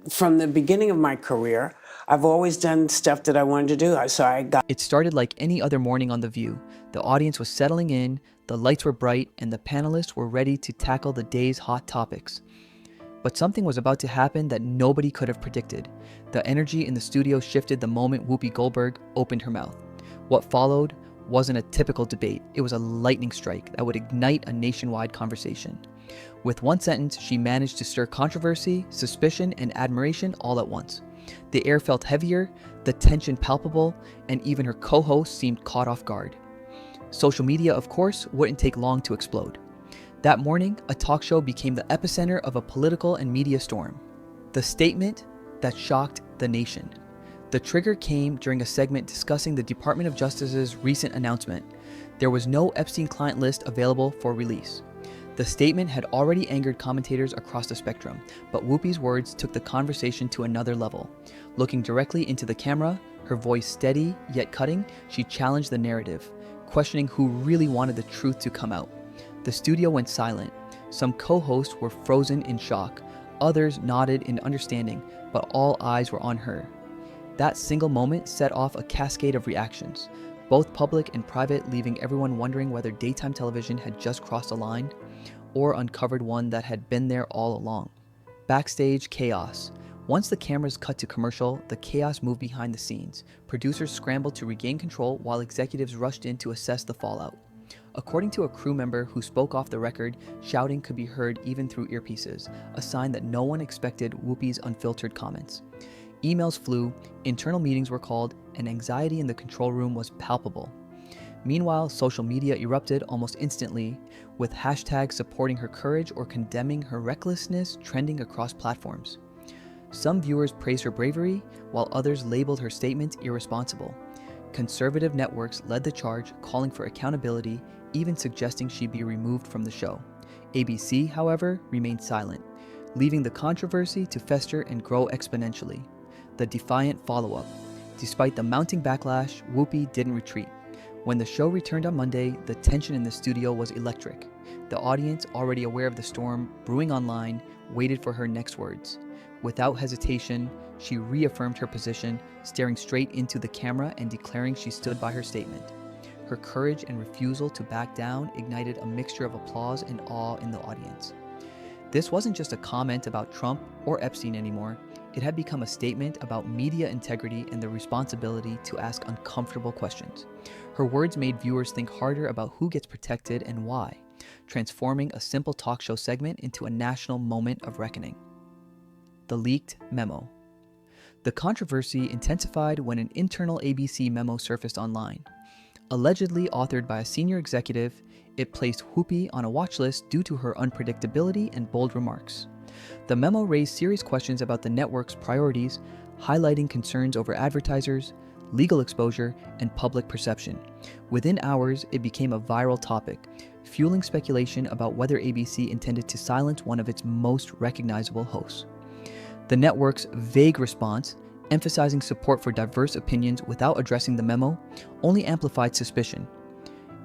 from the beginning of my career, I've always done stuff that I wanted to do. So I got. It started like any other morning on The View. The audience was settling in, the lights were bright, and the panelists were ready to tackle the day's hot topics. But something was about to happen that nobody could have predicted. The energy in the studio shifted the moment Whoopi Goldberg opened her mouth. What followed wasn't a typical debate. It was a lightning strike that would ignite a nationwide conversation. With one sentence, she managed to stir controversy, suspicion, and admiration all at once. The air felt heavier, the tension palpable, and even her co-host seemed caught off guard. Social media, of course, wouldn't take long to explode. That morning, a talk show became the epicenter of a political and media storm. The statement that shocked the nation. The trigger came during a segment discussing the Department of Justice's recent announcement. There was no Epstein client list available for release. The statement had already angered commentators across the spectrum, but Whoopi's words took the conversation to another level. Looking directly into the camera, her voice steady yet cutting, she challenged the narrative, questioning who really wanted the truth to come out. The studio went silent. Some co-hosts were frozen in shock. Others nodded in understanding, but all eyes were on her. That single moment set off a cascade of reactions, both public and private, leaving everyone wondering whether daytime television had just crossed a line or uncovered one that had been there all along. Backstage chaos. Once the cameras cut to commercial, the chaos moved behind the scenes. Producers scrambled to regain control while executives rushed in to assess the fallout. According to a crew member who spoke off the record, shouting could be heard even through earpieces, a sign that no one expected Whoopi's unfiltered comments. Emails flew, internal meetings were called, and anxiety in the control room was palpable. Meanwhile, social media erupted almost instantly, with hashtags supporting her courage or condemning her recklessness trending across platforms. Some viewers praised her bravery, while others labeled her statements irresponsible. Conservative networks led the charge, calling for accountability, even suggesting she be removed from the show. ABC, however, remained silent, leaving the controversy to fester and grow exponentially. The defiant follow-up. Despite the mounting backlash, Whoopi didn't retreat. When the show returned on Monday, the tension in the studio was electric. The audience, already aware of the storm brewing online, waited for her next words. Without hesitation, she reaffirmed her position, staring straight into the camera and declaring she stood by her statement. Her courage and refusal to back down ignited a mixture of applause and awe in the audience. This wasn't just a comment about Trump or Epstein anymore. It had become a statement about media integrity and the responsibility to ask uncomfortable questions. Her words made viewers think harder about who gets protected and why, transforming a simple talk show segment into a national moment of reckoning. The leaked memo. The controversy intensified when an internal ABC memo surfaced online. Allegedly authored by a senior executive, it placed Whoopi on a watch list due to her unpredictability and bold remarks. The memo raised serious questions about the network's priorities, highlighting concerns over advertisers, legal exposure, and public perception. Within hours, it became a viral topic, fueling speculation about whether ABC intended to silence one of its most recognizable hosts. The network's vague response, emphasizing support for diverse opinions without addressing the memo, only amplified suspicion.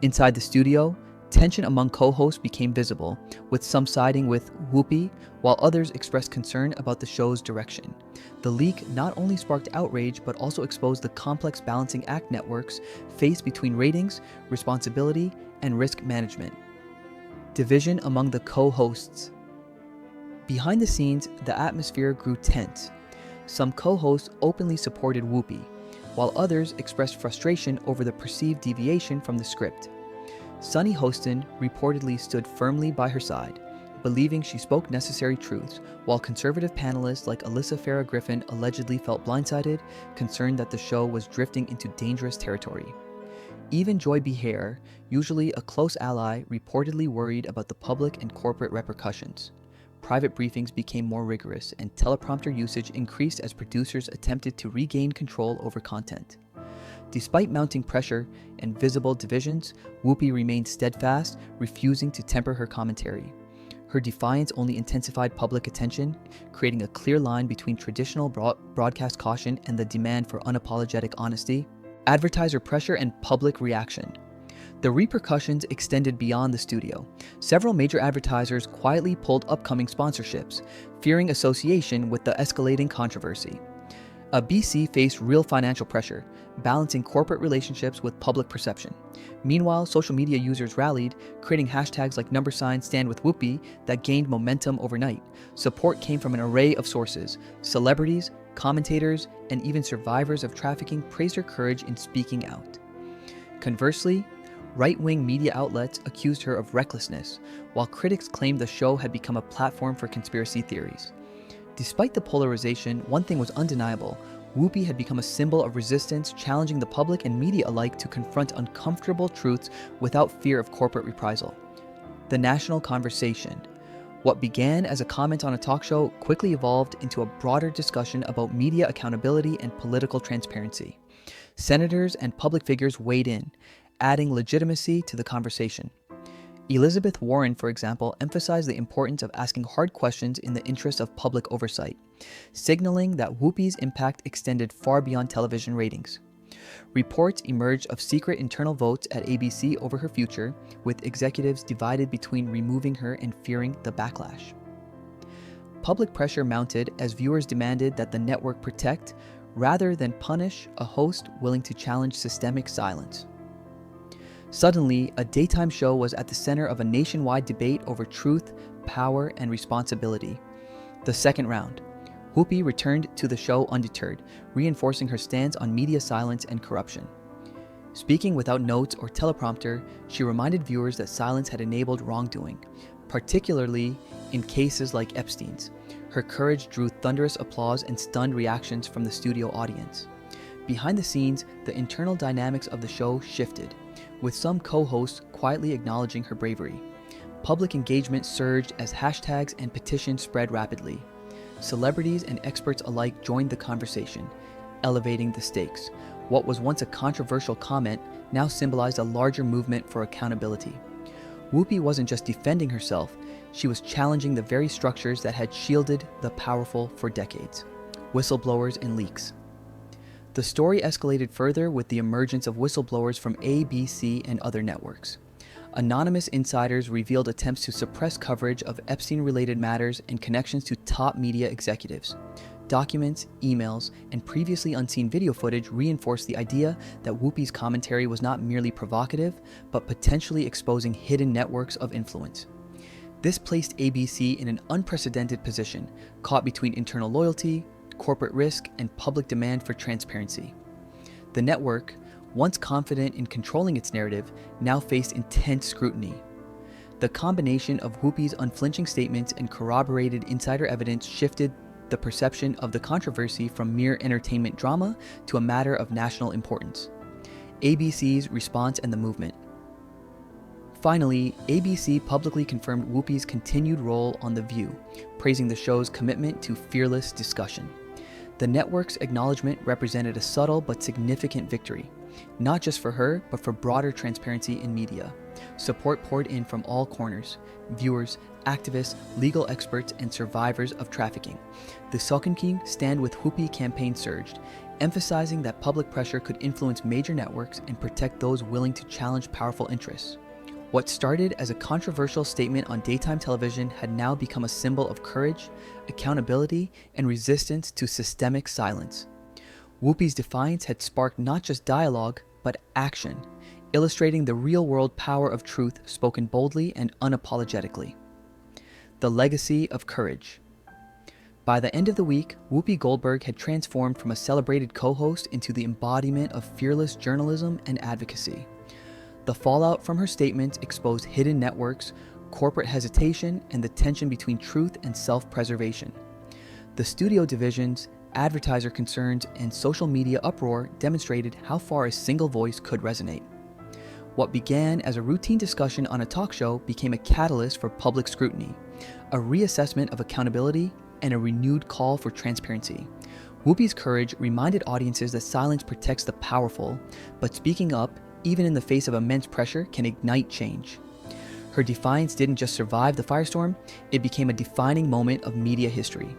Inside the studio, tension among co-hosts became visible, with some siding with Whoopi, while others expressed concern about the show's direction. The leak not only sparked outrage, but also exposed the complex balancing act networks face between ratings, responsibility, and risk management. Division among the co-hosts. Behind the scenes, the atmosphere grew tense. Some co-hosts openly supported Whoopi, while others expressed frustration over the perceived deviation from the script. Sunny Hostin reportedly stood firmly by her side, believing she spoke necessary truths, while conservative panelists like Alyssa Farah Griffin allegedly felt blindsided, concerned that the show was drifting into dangerous territory. Even Joy Behar, usually a close ally, reportedly worried about the public and corporate repercussions. Private briefings became more rigorous, and teleprompter usage increased as producers attempted to regain control over content. Despite mounting pressure and visible divisions, Whoopi remained steadfast, refusing to temper her commentary. Her defiance only intensified public attention, creating a clear line between traditional broadcast caution and the demand for unapologetic honesty. Advertiser pressure and public reaction. The repercussions extended beyond the studio. Several major advertisers quietly pulled upcoming sponsorships, fearing association with the escalating controversy. A BC faced real financial pressure, balancing corporate relationships with public perception. Meanwhile, social media users rallied, creating hashtags like #StandWithWhoopi that gained momentum overnight. Support came from an array of sources. Celebrities, commentators, and even survivors of trafficking praised her courage in speaking out. Conversely, right-wing media outlets accused her of recklessness, while critics claimed the show had become a platform for conspiracy theories. Despite the polarization, one thing was undeniable. Whoopi had become a symbol of resistance, challenging the public and media alike to confront uncomfortable truths without fear of corporate reprisal. The national conversation. What began as a comment on a talk show quickly evolved into a broader discussion about media accountability and political transparency. Senators and public figures weighed in, adding legitimacy to the conversation. Elizabeth Warren, for example, emphasized the importance of asking hard questions in the interest of public oversight, signaling that Whoopi's impact extended far beyond television ratings. Reports emerged of secret internal votes at ABC over her future, with executives divided between removing her and fearing the backlash. Public pressure mounted as viewers demanded that the network protect, rather than punish, a host willing to challenge systemic silence. Suddenly, a daytime show was at the center of a nationwide debate over truth, power, and responsibility. The second round. Whoopi returned to the show undeterred, reinforcing her stance on media silence and corruption. Speaking without notes or teleprompter, she reminded viewers that silence had enabled wrongdoing, particularly in cases like Epstein's. Her courage drew thunderous applause and stunned reactions from the studio audience. Behind the scenes, the internal dynamics of the show shifted, with some co-hosts quietly acknowledging her bravery. Public engagement surged as hashtags and petitions spread rapidly. Celebrities and experts alike joined the conversation, elevating the stakes. What was once a controversial comment now symbolized a larger movement for accountability. Whoopi wasn't just defending herself, she was challenging the very structures that had shielded the powerful for decades. Whistleblowers and leaks. The story escalated further with the emergence of whistleblowers from ABC and other networks. Anonymous insiders revealed attempts to suppress coverage of Epstein-related matters and connections to top media executives. Documents, emails, and previously unseen video footage reinforced the idea that Whoopi's commentary was not merely provocative, but potentially exposing hidden networks of influence. This placed ABC in an unprecedented position, caught between internal loyalty, corporate risk, and public demand for transparency. The network, once confident in controlling its narrative, now faced intense scrutiny. The combination of Whoopi's unflinching statements and corroborated insider evidence shifted the perception of the controversy from mere entertainment drama to a matter of national importance. ABC's response and the movement. Finally, ABC publicly confirmed Whoopi's continued role on The View, praising the show's commitment to fearless discussion. The network's acknowledgement represented a subtle but significant victory, not just for her, but for broader transparency in media. Support poured in from all corners: viewers, activists, legal experts, and survivors of trafficking. The King Stand with Whoopi campaign surged, emphasizing that public pressure could influence major networks and protect those willing to challenge powerful interests. What started as a controversial statement on daytime television had now become a symbol of courage, accountability, and resistance to systemic silence. Whoopi's defiance had sparked not just dialogue, but action, illustrating the real-world power of truth spoken boldly and unapologetically. The legacy of courage. By the end of the week, Whoopi Goldberg had transformed from a celebrated co-host into the embodiment of fearless journalism and advocacy. The fallout from her statements exposed hidden networks, corporate hesitation, and the tension between truth and self-preservation. The studio divisions, advertiser concerns, and social media uproar demonstrated how far a single voice could resonate. What began as a routine discussion on a talk show became a catalyst for public scrutiny, a reassessment of accountability, and a renewed call for transparency. Whoopi's courage reminded audiences that silence protects the powerful, but speaking up, even in the face of immense pressure, can ignite change. Her defiance didn't just survive the firestorm, it became a defining moment of media history.